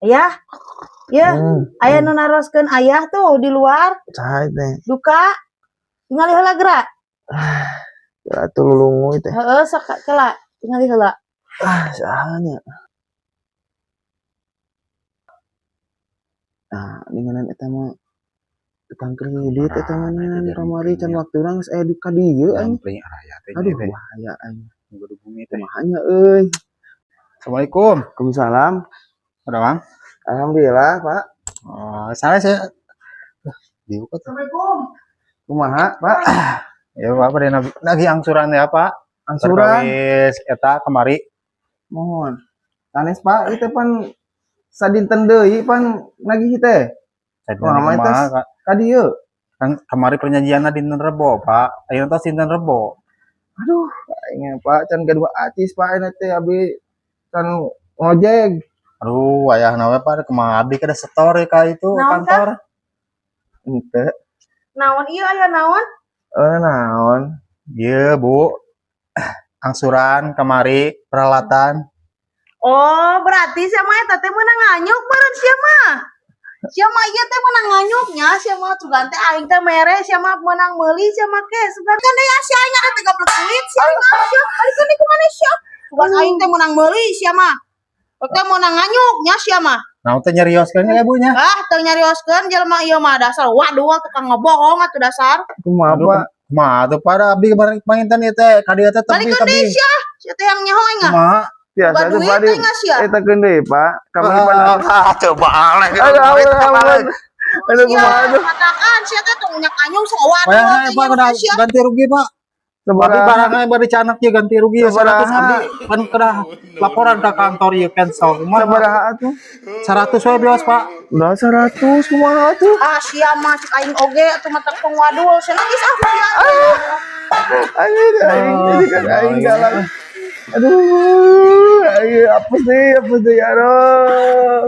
Ayah, ya, ayah nu naroskeun ayah tuh di luar. Cai teh. Duka. Tingali heula geura. Ya tululungu teh. Heeh, sok kela. Tingali heula. Sahanya. Nah, dengan eta mah tukang kredit eta mah kamari can waktuna geus aya di ka dieu anjing. Aduh bahaya anjing. Kudu bumi teh. Kumahanya euy. Assalamualaikum. Waalaikumsalam. Udah, Bang? Alhamdulillah, Pak. Oh, saya diukat. Assalamualaikum. Kumaha, Pak? Ya, Pak, pada lagi angsuran ya, Pak. Angsuran Perkawis eta kemari. mohon. Sanes, Pak, itu pan sadinten deui pan nagih teh. Kumaha Kak. Ka dieu. Kan kemari perjanjianna dinten Rebo, Pak. Ayeuna tos dinten Rebo. Aduh, aing Pak can gadua acis Pak eta teh abi kan ngojek. Aduh, ayahna we Pak kumaha abdi kada setor ka itu Naon, kantor. Henteu. Naon ieu aya naon? Naon? Ieu, Bu. Angsuran kemari peralatan. Oh, berarti sama eta teh meunang nganyuk beureun sia mah. Sia mah ieu teh meunang nganyuknya, sia mah tugan teh aing teh mere, sia mah meunang meuli, sia mah ke. Sugan deui sia aing ada 30 kulit, sia mah sia. Balikan deui ku maneh sia. Tugan aing teh meunang meuli sia mah. Teh meunang nganyuknya sia mah. Nah, teh nyarioskeun ya Bu nya. Ah, teu nyarioskeun jelema ieu mah dasar waduh tukang ngebohong atuh dasar. Kumaha Pak? Kumaha tuh pada abdi kemarin panginten ieu teh ka dieu teh tepi Balikan deui sia. Sia teh yang nyaho aing. Kumaha? Biasa tuh Pak di eta keun deui Pak. Kamari pan. Coba aleh. Aduh kumaha tuh? Katakan sia teh tong nyak anyung sok waduh. Bayarna Pak kena ganti rugi Pak. Abdi barangnya bari canak ieu ganti rugi 100 abdi kan kena laporan ka kantor ieu cancel. Sabaraha atuh? 100 we bios Pak. Udah 100 kumaha tuh? Ah sia mah cik aing oge atuh mah tong wadul cenah geus ah sia. Aing jadi kan aing galang. Aduh, aing apa sih ya Allah.